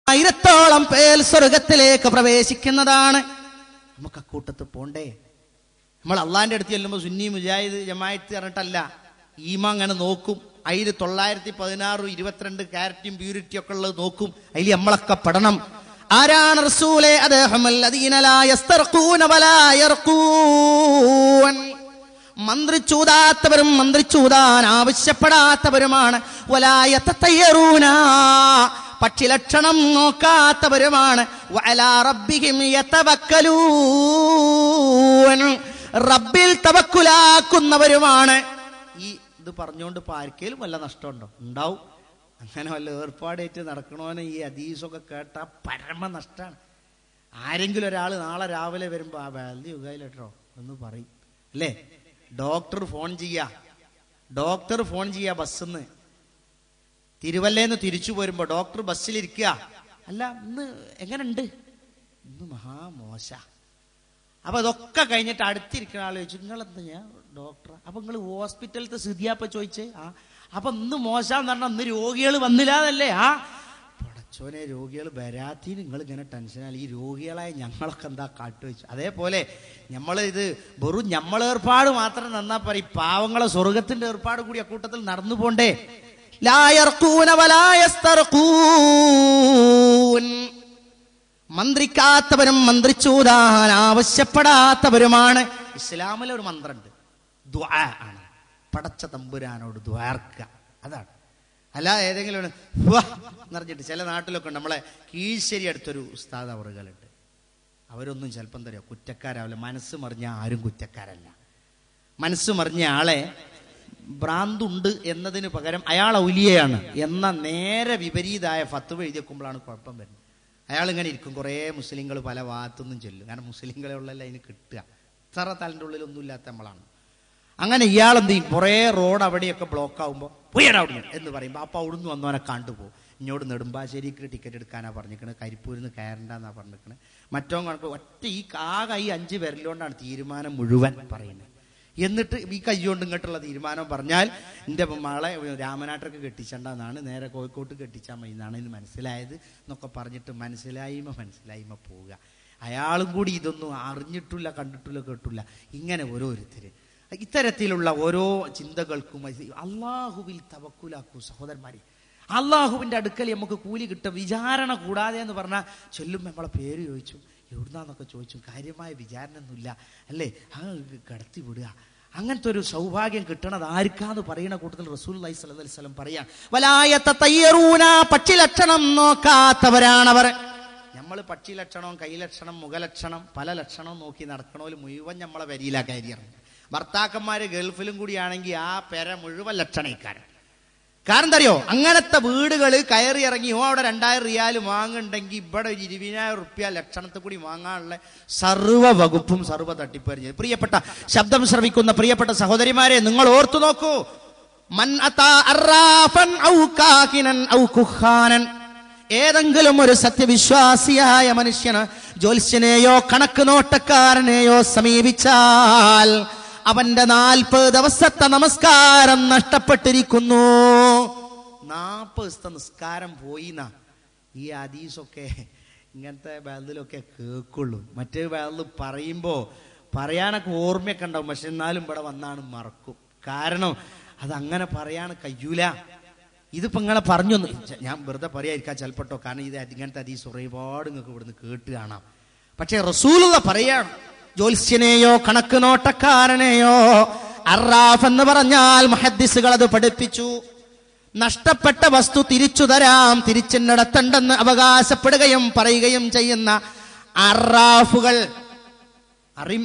1000 പേർ സ്വർഗത്തിലേക്ക് പ്രവേശിക്കുന്നതാണ്. നമുക്ക് അക്കൂട്ടത്ത് പോണ്ടേ? നമ്മൾ അള്ളാന്റെ അടുത്ത് ചെല്ലുമ്പോൾ സുന്നി മുജാഹിദ് ജമാഅത്ത് പറഞ്ഞിട്ടല്ല, ഈമാൻ അങ്ങനെ നോക്കും. അതിൽ 916 22 കാരറ്റും പ്യൂരിറ്റിയും ഒക്കെ ഉള്ളത് നോക്കും. അതിൽ നമ്മളൊക്കെ പെടണം. ആരാണ് റസൂലേ? അദ്ദേഹം മന്ത്രിച്ചൂതാത്തവരും മന്ത്രിച്ചൂതാൻ ആവശ്യപ്പെടാത്തവരുമാണ്. വലായത്തയ്യറൂന, പക്ഷി ലക്ഷണം നോക്കാത്തവരുമാണ്. വഅലാ റബ്ബിഹിം യതവക്കലൂൻ, റബ്ബിൽ തവക്കുലാക്കുന്നവരുമാണ്. ഈ ഇത് പറഞ്ഞുകൊണ്ട് ഇപ്പൊ ആർക്കേലും വല്ല നഷ്ടമുണ്ടോ? ഉണ്ടാവും. അങ്ങനെ വല്ല ഏർപ്പാടേറ്റ് നടക്കണോന്ന് ഈ ഹദീസൊക്കെ കേട്ടാ പരമ നഷ്ടമാണ്. ആരെങ്കിലും ഒരാൾ നാളെ രാവിലെ വരുമ്പോ ആ വലിയ യുഗയിലേട്ടോ എന്ന് പറയും അല്ലേ? ഡോക്ടർ ഫോൺ ചെയ്യാ ബസ്സിന്ന് തിരുവല്ലേന്ന് തിരിച്ചു പോരുമ്പോ ഡോക്ടർ ബസ്സിലിരിക്കുക. അല്ല ഇന്ന് എങ്ങനെയുണ്ട്? ഇന്ന് മഹാമോശ. അപ്പൊ അതൊക്കെ കഴിഞ്ഞിട്ട് അടുത്തിരിക്കുന്ന ആൾ ചോദിച്ചു, നിങ്ങളെന്താ? ഞാൻ ഡോക്ടർ. അപ്പൊ നിങ്ങൾ ഹോസ്പിറ്റലത്തെ സ്ഥിതിയാപ്പ ചോദിച്ചേ? അപ്പൊ ഇന്ന് മോശാന്ന് പറഞ്ഞാൽ ഇന്ന് രോഗികൾ വന്നില്ലാന്നല്ലേ? പടച്ചോനെ, രോഗികൾ വരാത്തിന് നിങ്ങൾ ഇങ്ങനെ ടെൻഷനാണ്. ഈ രോഗികളായ ഞങ്ങളൊക്കെ എന്താ കാട്ടുവെച്ചു? അതേപോലെ ഇത് വെറും ഞമ്മളേർപ്പാട് മാത്രം നന്നാ പറയും, പാവങ്ങളെ സ്വർഗത്തിന്റെ ഏർപ്പാട് കൂടി അക്കൂട്ടത്തിൽ നടന്നു പോണ്ടേ? മന്ത്രിക്കാത്തവരും മന്ത്രിച്ചൂതാൻ ആവശ്യപ്പെടാത്തവരുമാണ്. ഇസ്ലാമിലെ ഒരു മന്ത്രമുണ്ട്, ദുആ ആണ്. പടച്ച തമ്പുരാനോട് ദുആർക്കുക, അതാണ്. അല്ല ഏതെങ്കിലും എന്നറിഞ്ഞിട്ട് ചില നാട്ടിലൊക്കെ ഉണ്ട്. നമ്മളെ കീഴ്ശ്ശേരി അടുത്തൊരു ഉസ്താദ് അവറുകളുണ്ട്. അവരൊന്നും ചിലപ്പം തരുമോ കുറ്റക്കാരാവില്ല. മനസ്സ് മറിഞ്ഞ ആരും കുറ്റക്കാരല്ല. മനസ്സ് മറിഞ്ഞ ആളെ ഭ്രാന്തുണ്ട് എന്നതിന് പകരം അയാൾ ഔലിയയാണ് എന്ന നേരെ വിപരീതമായ ഫത്വ എഴുതി വെക്കുമ്പോഴാണ് കുഴപ്പം വരുന്നത്. അയാൾ ഇങ്ങനെ ഇരിക്കും, കുറേ മുസ്ലിങ്ങൾ പല ഭാഗത്തൊന്നും ചെല്ലും. കാരണം മുസ്ലിങ്ങളെ ഉള്ളല്ല അതിന് കിട്ടുക. ഇത്ര തലൻ്റെ ഉള്ളിലൊന്നും ഇല്ലാത്ത നമ്മളാണ്. അങ്ങനെ ഇയാൾ എന്ത് ചെയ്യും? കുറേ റോഡ് അവിടെയൊക്കെ ബ്ലോക്ക് ആകുമ്പോൾ പോയടവിടുന്നു എന്ന് പറയുമ്പോൾ അപ്പോൾ അവിടുന്ന് വന്നവനെ കണ്ടുപോകും. ഇങ്ങോട്ട് നെടുമ്പാശ്ശേരിക്ക് ടിക്കറ്റ് എടുക്കാനാണ് പറഞ്ഞിരിക്കണത്, കരിപ്പൂരിന്ന് കയറണ്ടെന്നാണ് പറഞ്ഞിരിക്കണത്. മറ്റോ കണക്ക് ഒറ്റ ഈ 5 വിരലുകൊണ്ടാണ് തീരുമാനം മുഴുവൻ പറയുന്നത്. എന്നിട്ട് ഈ കയ്യോണ്ട് ഇങ്ങോട്ടുള്ള തീരുമാനം പറഞ്ഞാൽ എൻ്റെ മകളെ രാമനാട്ടൊക്കെ കെട്ടിച്ചണ്ടെന്നാണ്, നേരെ കോഴിക്കോട്ട് കെട്ടിച്ചാൽ മതി എന്നാണ് ഇത് മനസ്സിലായത് എന്നൊക്കെ പറഞ്ഞിട്ട് മനസ്സിലായ്മ പോവുക. അയാളും കൂടി ഇതൊന്നും അറിഞ്ഞിട്ടില്ല, കണ്ടിട്ടില്ല, കേട്ടില്ല. ഇങ്ങനെ ഓരോരുത്തര് ഇത്തരത്തിലുള്ള ഓരോ ചിന്തകൾക്കും അള്ളാഹുവിൽ തവക്കുലാക്കൂ സഹോദരന്മാരെ. അള്ളാഹുവിൻ്റെ അടുക്കൽ നമുക്ക് കൂലി കിട്ടും, വിചാരണ കൂടാതെ എന്ന് പറഞ്ഞാൽ ചൊല്ലും. നമ്മളെ പേര് ചോദിച്ചു, എവിടുന്നാന്നൊക്കെ ചോദിച്ചു, കാര്യമായ വിചാരണ ഒന്നുമില്ല അല്ലേ? കടത്തി വിടുക. അങ്ങനത്തെ ഒരു സൗഭാഗ്യം കിട്ടണത് ആർക്കാന്ന് പറയുന്ന കൂട്ടത്തിൽ റസൂലുള്ളാഹി സ്വല്ലല്ലാഹു അലൈഹി വസല്ലം പറയാം, വലായതയ്യറൂന, പക്ഷി ലക്ഷണം നോക്കാത്തവരാണവർ. നമ്മൾ പക്ഷി ലക്ഷണം, കൈലക്ഷണം, മുഖലക്ഷണം, പല ലക്ഷണവും നോക്കി നടക്കണോല് മുഴുവൻ നമ്മളെ വരിയിലാ കയറിയാണ്. ഭർത്താക്കന്മാര് ഗൾഫിലും കൂടിയാണെങ്കിൽ ആ പെര മുഴുവൻ ലക്ഷണക്കാരൻ. കാരണം എന്താ അറിയോ? അങ്ങനത്തെ വീടുകൾ കയറി ഇറങ്ങി അവിടെ 2000 റിയാൽ വാങ്ങുന്നുണ്ടെങ്കിൽ ഇവിടെ 20,000 റുപ്യ ലക്ഷണത്തിൽ കൂടി വാങ്ങാനുള്ള സർവ്വ വകുപ്പും സർവ്വ തട്ടിപ്പറിഞ്ഞ്. പ്രിയപ്പെട്ട ശബ്ദം ശ്രവിക്കുന്ന പ്രിയപ്പെട്ട സഹോദരിമാരെ, നിങ്ങൾ ഓർത്തു നോക്കൂ. മൻ അതാ അറാഫൻ ഔ കാഹിനൻ ഔ കുഹാനൻ, ഏതെങ്കിലും ഒരു സത്യവിശ്വാസിയായ മനുഷ്യന് ജ്യോത്സ്യനെയോ കണക്ക് നോട്ടക്കാരനെയോ സമീപിച്ചാൽ അവന്റെ 40 ദിവസത്തെ നമസ്കാരം നഷ്ടപ്പെട്ടിരിക്കുന്നു. 40 ദിവസത്തെ നിസ്കാരം പോയിന്നാ ഈ ഹദീസൊക്കെ ഇങ്ങനത്തെ ബാദിലൊക്കെ കേൾക്കുള്ളൂ. മറ്റേ ബാദിൽ പറയുമ്പോൾ പറയാനൊക്കെ ഓർമ്മയൊക്കെ ഉണ്ടാവും, പക്ഷെ എന്നാലും ഇവിടെ വന്നാണ് മറക്കും. കാരണം അതങ്ങനെ പറയാൻ കഴിയൂല. ഇതിപ്പോ ഇങ്ങനെ പറഞ്ഞു, ഞാൻ വെറുതെ പറയാതിരിക്കാൻ ചിലപ്പെട്ടോ, കാരണം ഇത് ഇങ്ങനത്തെ ഹദീസ് ഒരുപാട് നിങ്ങൾക്ക് ഇവിടുന്ന് കേട്ട് കാണാം. പക്ഷെ റസൂലുള്ള പറയാണ്, ജ്യോത്സ്യനെയോ കണക്ക് നോട്ടക്കാരനെയോ, അറാഫ് എന്ന് പറഞ്ഞാൽ മുഹദ്ദിസുകൾ അത് പഠിപ്പിച്ചു, നഷ്ടപ്പെട്ട വസ്തു തിരിച്ചു തരാം, തിരിച്ചെടുത്തുണ്ടെന്ന് അവകാശപ്പെടുകയും പറയുകയും ചെയ്യുന്ന അറാഫുകൾ.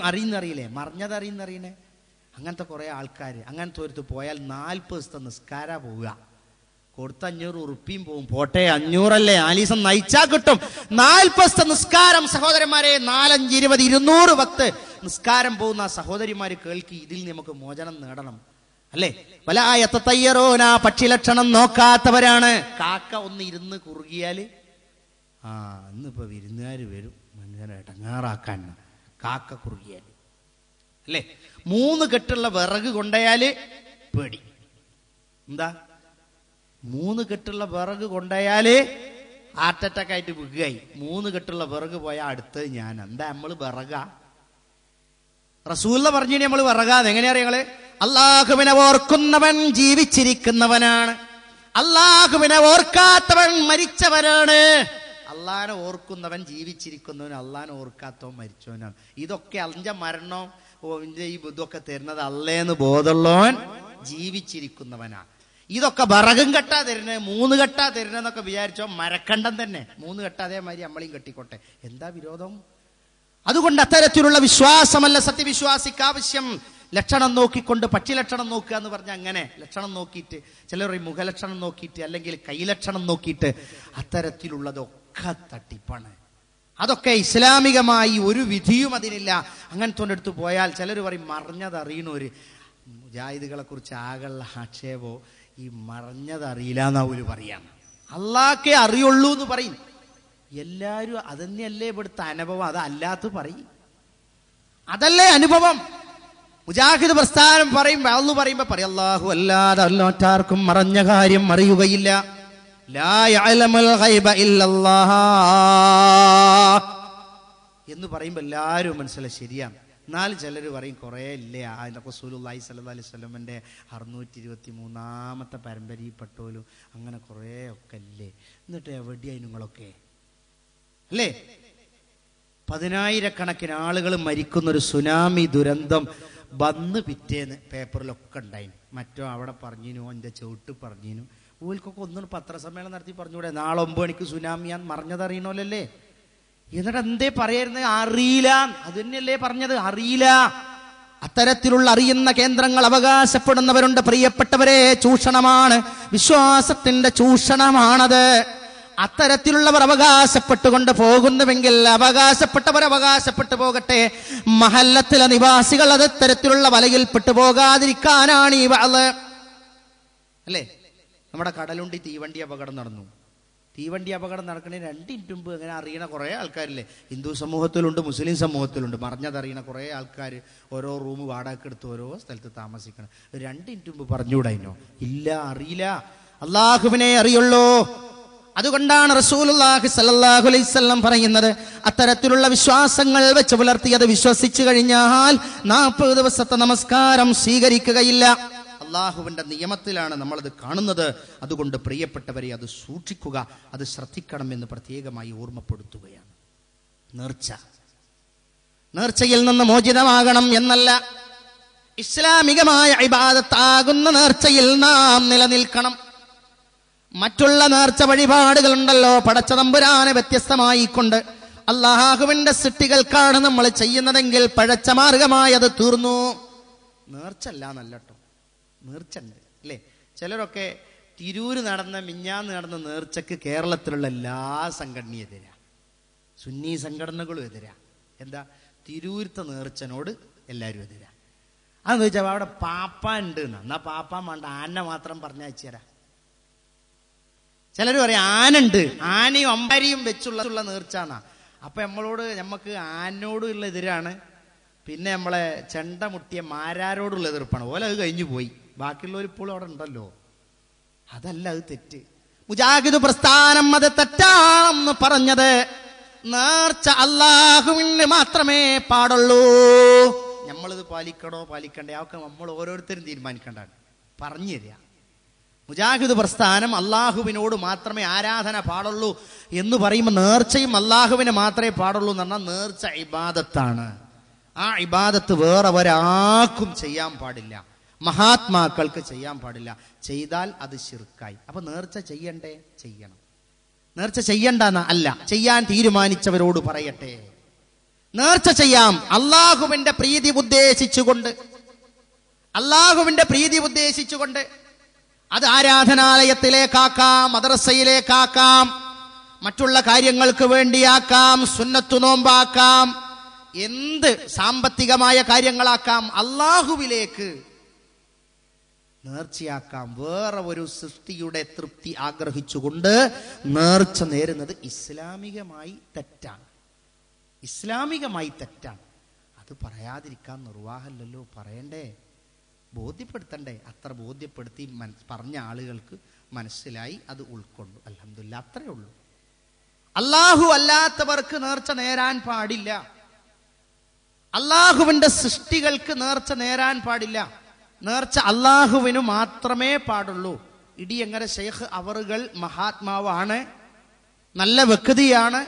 അറിയുന്നറിയില്ലേ? മറിഞ്ഞതറിയുന്നറിയണേ. അങ്ങനത്തെ കുറെ ആൾക്കാർ അങ്ങനത്തെ ഒരുത്ത് പോയാൽ 40 ദിവസത്തെ നിസ്കാര പോവുക. കൊടുത്ത 500 ഉറുപ്പിയും പോവും. പോട്ടെ 500 അല്ലേ, 4 ദിവസം നയിച്ചാ കിട്ടും. 40 ദിവസത്തെ നിസ്കാരം സഹോദരന്മാരെ, 4, 5, 20, 200 വക്ത് നിസ്കാരം പോകുന്ന സഹോദരിമാര് കേൾക്കി, ഇതിൽ നമുക്ക് മോചനം നേടണം അല്ലേ? വലായതയ്യറൂന, പക്ഷി ലക്ഷണം നോക്കാത്തവരാണ്. കാക്ക ഒന്ന് ഇരുന്ന് കുറുകിയാല് ഇന്നിപ്പോ വിരുന്നുകാര് വരും, മനുഷ്യനെ ഇടങ്ങാറാക്കാൻ. കാക്ക കുറുകിയാല് അല്ലേ? 3 കെട്ടുള്ള വിറക് കൊണ്ടയാല് പേടി. എന്താ? 3 കെട്ടുള്ള വിറക് കൊണ്ടയാല് ഹാർട്ട് അറ്റാക്ക് ആയിട്ട് വിഗായി 3 കെട്ടുള്ള വിറക് പോയാൽ അടുത്തത് ഞാൻ. എന്താ നമ്മൾ വിറകാ? റസൂലുള്ള പറഞ്ഞു നമ്മൾ വിറകാതെ. എങ്ങനെയാ ഞങ്ങള്? അള്ളാഹുവിനെ ഓർക്കുന്നവൻ ജീവിച്ചിരിക്കുന്നവനാണ്, അള്ളാഹുവിനെ ഓർക്കാത്തവൻ മരിച്ചവനാണ്. അള്ളാഹിനെ ഓർക്കുന്നവൻ ജീവിച്ചിരിക്കുന്നവൻ, അള്ളാഹിനെ ഓർക്കാത്തവൻ മരിച്ചവനാണ്. ഇതൊക്കെ അഞ്ച മരണോ ഈ ഇതൊക്കെ തരുന്നത് അല്ലേന്ന് ബോധമുള്ളവൻ ജീവിച്ചിരിക്കുന്നവനാണ്. ഇതൊക്കെ വിറകും കെട്ടാ തരുന്നത് 3 കെട്ടാ തരുന്നതെന്നൊക്കെ വിചാരിച്ചോ മരക്കണ്ടം തന്നെ 3 കെട്ട അതേമാതിരി നമ്മളെയും കെട്ടിക്കോട്ടെ. എന്താ വിരോധം? അതുകൊണ്ട് അത്തരത്തിലുള്ള വിശ്വാസമല്ല സത്യവിശ്വാസിക്ക് ആവശ്യം. ലക്ഷണം നോക്കിക്കൊണ്ട് പക്ഷി ലക്ഷണം നോക്കുക എന്ന് പറഞ്ഞാൽ അങ്ങനെ ലക്ഷണം നോക്കിയിട്ട്, ചിലർ മുഖലക്ഷണം നോക്കിയിട്ട് അല്ലെങ്കിൽ കൈലക്ഷണം നോക്കിയിട്ട്, അത്തരത്തിലുള്ളതൊക്കെ തട്ടിപ്പാണ്. അതൊക്കെ ഇസ്ലാമികമായി ഒരു വിധിയും അതിനില്ല. അങ്ങനത്തെ അടുത്ത് പോയാൽ ചിലർ പറയും മറിഞ്ഞതറിയണോര് മുജാഹിദുകളെ കുറിച്ച് ആകെയുള്ള ആക്ഷേപോ ഈ മറിഞ്ഞതറിയില്ല എന്നാ ഒരു പറയാം. അള്ളാഹ്ക്കേ അറിയുള്ളൂ എന്ന് പറയും. എല്ലാരും അതന്നെയല്ലേ ഇവിടുത്തെ അനുഭവം, അതല്ലാത്ത പറയും. അതല്ലേ അനുഭവം. മുജാഹിദ് പ്രസ്ഥാനം പറയുമ്പോ അല്ലാഹു അല്ലാതെ അല്ലാർക്കും മറഞ്ഞ കാര്യം അറിയുകയില്ല. ലാ യഅലമുൽ ഗൈബ ഇല്ലല്ലാഹ് എന്ന് പറയുമ്പോ എല്ലാവരും മനസ്സിലായി ശരിയാണ്. എന്നാലും ചിലർ പറയും കുറേ ഇല്ലേ റസൂലുള്ളാഹി സ്വല്ലല്ലാഹി അലൈഹി വസല്ലമയുടെ 623 പരമ്പരയിൽപ്പെട്ടോലും അങ്ങനെ കുറേ ഒക്കെ അല്ലേ. എന്നിട്ട് എവിടെയായി നിങ്ങളൊക്കെ അല്ലേ? 10,000-കണക്കിന് ആളുകൾ മരിക്കുന്നൊരു സുനാമി ദുരന്തം വന്ന് പിറ്റേന്ന് പേപ്പറിലൊക്കെ ഉണ്ടായിന്. മറ്റോ അവിടെ പറഞ്ഞിനു, എൻ്റെ ചവിട്ട് പറഞ്ഞിനു. ഓൽക്കൊക്കെ ഒന്നും പത്രസമ്മേളനം നടത്തി പറഞ്ഞൂടെ നാളെ 9 മണിക്ക് സുനാമിയാന്ന് മറിഞ്ഞതറിയണോലല്ലേ? എന്നിട്ട് എന്തേ പറയായിരുന്നത്? അറിയില്ല. അത് തന്നെയല്ലേ പറഞ്ഞത്, അറിയില്ല. അത്തരത്തിലുള്ള അറിയുന്ന കേന്ദ്രങ്ങൾ അവകാശപ്പെടുന്നവരുണ്ട്. പ്രിയപ്പെട്ടവരെ, ചൂഷണമാണ്, വിശ്വാസത്തിന്റെ ചൂഷണമാണത്. അത്തരത്തിലുള്ളവർ അവകാശപ്പെട്ടുകൊണ്ട് പോകുന്നുവെങ്കിൽ അവകാശപ്പെട്ടവർ അവകാശപ്പെട്ടു പോകട്ടെ. മഹല്ലത്തിലെ നിവാസികൾ അത്തരത്തിലുള്ള വലയിൽ പെട്ടുപോകാതിരിക്കാനാണ് ഈ വഅള്. അല്ലേ? നമ്മുടെ കടലുണ്ടി തീവണ്ടി അപകടം നടന്നു. തീവണ്ടി അപകടം നടക്കണേ 2 മിനിറ്റ് മുമ്പ് അങ്ങനെ അറിയണ കുറേ ആൾക്കാരില്ലേ? ഹിന്ദു സമൂഹത്തിലുണ്ട്, മുസ്ലിം സമൂഹത്തിലുണ്ട്. മറിഞ്ഞതറിയണ കുറേ ആൾക്കാർ ഓരോ റൂം വാടക എടുത്ത് ഓരോ സ്ഥലത്ത് താമസിക്കണം. 2 മിനിറ്റ് മുമ്പ് പറഞ്ഞുകൂടായിനോ? ഇല്ല, അറിയില്ല. അള്ളാഹുവിനെ അറിയുള്ളൂ. അതുകൊണ്ടാണ് റസൂലുള്ളാഹി സ്വല്ലല്ലാഹു അലൈഹി വസല്ലം പറയുന്നത്, അത്തരത്തിലുള്ള വിശ്വാസങ്ങൾ വെച്ച് പുലർത്തിയത് വിശ്വസിച്ചു കഴിഞ്ഞാൽ 40 ദിവസത്തെ നമസ്കാരം സ്വീകരിക്കുകയില്ല. അള്ളാഹുവിന്റെ നിയമത്തിലാണ് നമ്മളത് കാണുന്നത്. അതുകൊണ്ട് പ്രിയപ്പെട്ടവരെ, അത് സൂക്ഷിക്കുക, അത് ശ്രദ്ധിക്കണം എന്ന് പ്രത്യേകമായി ഓർമ്മപ്പെടുത്തുകയാണ്. നേർച്ചയിൽ നിന്ന് മോചിതമാകണം എന്നല്ല, ഇസ്ലാമികമായ ഇബാദത്താകുന്ന നേർച്ചയിൽ നാം നിലനിൽക്കണം. മറ്റുള്ള നേർച്ച വഴിപാടുകളുണ്ടല്ലോ, പടച്ച തമ്പുരാനെ വ്യത്യസ്തമായിക്കൊണ്ട് അല്ലാഹുവിന്റെ സൃഷ്ടികൾക്കാണ് നമ്മൾ ചെയ്യുന്നതെങ്കിൽ പഴച്ച മാർഗമായി അത് തീർന്നു. നേർച്ചല്ല നല്ലട്ടോ, നേർച്ചുണ്ട് അല്ലേ? ചിലരൊക്കെ തിരൂര് മിഞ്ഞാന്ന് നടന്ന നേർച്ചക്ക് കേരളത്തിലുള്ള എല്ലാ സംഘടനയും എതിരാ, സുന്നി സംഘടനകളും എതിരാ. എന്താ? തിരൂരത്തെ നേർച്ചനോട് എല്ലാവരും എതിരാ. അതെന്ന് വെച്ചാൽ അവിടെ പാപ്പ ഉണ്ട് എന്നാ പാപ്പാൻ വേണ്ട, ആന മാത്രം പറഞ്ഞയച്ചുതരാ. ചിലർ പറയും ആനുണ്ട്, ആനയും അമ്പാരിയും വെച്ചുള്ള നേർച്ചാന്നാ. അപ്പൊ നമുക്ക് ആനോടുള്ള എതിരാണ്, പിന്നെ നമ്മളെ ചെണ്ട മുട്ടിയ മാരാരോടുള്ള എതിർപ്പാണ്. ഓല അത് കഴിഞ്ഞു പോയി, ബാക്കിയുള്ളവർ ഇപ്പോഴും അവിടെ ഉണ്ടല്ലോ. അതല്ല, അത് തെറ്റ്. മുജാഹിദ് പ്രസ്ഥാനം അത് തെറ്റാണെന്ന് പറഞ്ഞത്, നേർച്ച അല്ലാഹുവിന് മാത്രമേ പാടുള്ളൂ. നമ്മളിത് പാലിക്കണോ പാലിക്കണ്ടേ അതൊക്കെ നമ്മൾ ഓരോരുത്തരും തീരുമാനിക്കേണ്ടതാണ്, പറഞ്ഞു തരിക. മുജാഹിദ് പ്രസ്ഥാനം അള്ളാഹുവിനോട് മാത്രമേ ആരാധന പാടുള്ളൂ എന്ന് പറയുമ്പോൾ നേർച്ചയും അള്ളാഹുവിനെ മാത്രമേ പാടുള്ളൂ എന്ന് പറഞ്ഞാൽ നേർച്ച ഇബാദത്താണ്. ആ ഇബാദത്ത് വേറെ ഒരാൾക്കും ചെയ്യാൻ പാടില്ല, മഹാത്മാക്കൾക്ക് ചെയ്യാൻ പാടില്ല. ചെയ്താൽ അത് ശിർക്കായി. അപ്പൊ നേർച്ച ചെയ്യണ്ടേ? ചെയ്യണം. നേർച്ച ചെയ്യണ്ടെന്ന അല്ല, ചെയ്യാൻ തീരുമാനിച്ചവരോട് പറയട്ടെ, നേർച്ച ചെയ്യാം അള്ളാഹുവിന്റെ പ്രീതി ഉദ്ദേശിച്ചുകൊണ്ട്. അള്ളാഹുവിന്റെ പ്രീതി ഉദ്ദേശിച്ചുകൊണ്ട് അത് ആരാധനാലയത്തിലേക്കാക്കാം, മദ്രസയിലേക്കാക്കാം, മറ്റുള്ള കാര്യങ്ങൾക്ക് വേണ്ടിയാക്കാം, സുന്നത്തു നോമ്പാക്കാം, എന്ത് സാമ്പത്തികമായ കാര്യങ്ങളാക്കാം, അള്ളാഹുവിലേക്ക് നേർച്ചയാക്കാം. വേറെ ഒരു സൃഷ്ടിയുടെ തൃപ്തി ആഗ്രഹിച്ചുകൊണ്ട് നേർച്ച നേരുന്നത് ഇസ്ലാമികമായി തെറ്റാണ്. ഇസ്ലാമികമായി തെറ്റാണ്. അത് പറയാതിരിക്കാൻ നിർവാഹമല്ലല്ലോ, പറയണ്ടേ, ബോധ്യപ്പെടുത്തണ്ടേ? അത്ര ബോധ്യപ്പെടുത്തി പറഞ്ഞ ആളുകൾക്ക് മനസ്സിലായി, അത് ഉൾക്കൊണ്ടു. അൽഹംദുലില്ലാഹ്, അത്രയേ ഉള്ളൂ. അല്ലാഹു അല്ലാത്തവർക്ക് നേർച്ച നേരാൻ പാടില്ല. അള്ളാഹുവിന്റെ സൃഷ്ടികൾക്ക് നേർച്ച നേരാൻ പാടില്ല. നേർച്ച അള്ളാഹുവിനു മാത്രമേ പാടുള്ളൂ. ഇടിയങ്ങര ശൈഖ് അവറുകൾ മഹാത്മാവാണ്, നല്ല വ്യക്തിയാണ്.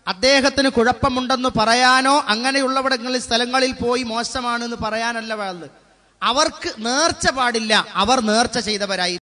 അദ്ദേഹത്തിന് കുഴപ്പമുണ്ടെന്ന് പറയാനോ അങ്ങനെയുള്ളവിടങ്ങളിൽ സ്ഥലങ്ങളിൽ പോയി മോശമാണെന്ന് പറയാനല്ല വേണ്ടത്. അവർക്ക് നേർച്ച പാടില്ല, അവർ നേർച്ച ചെയ്തവരായി.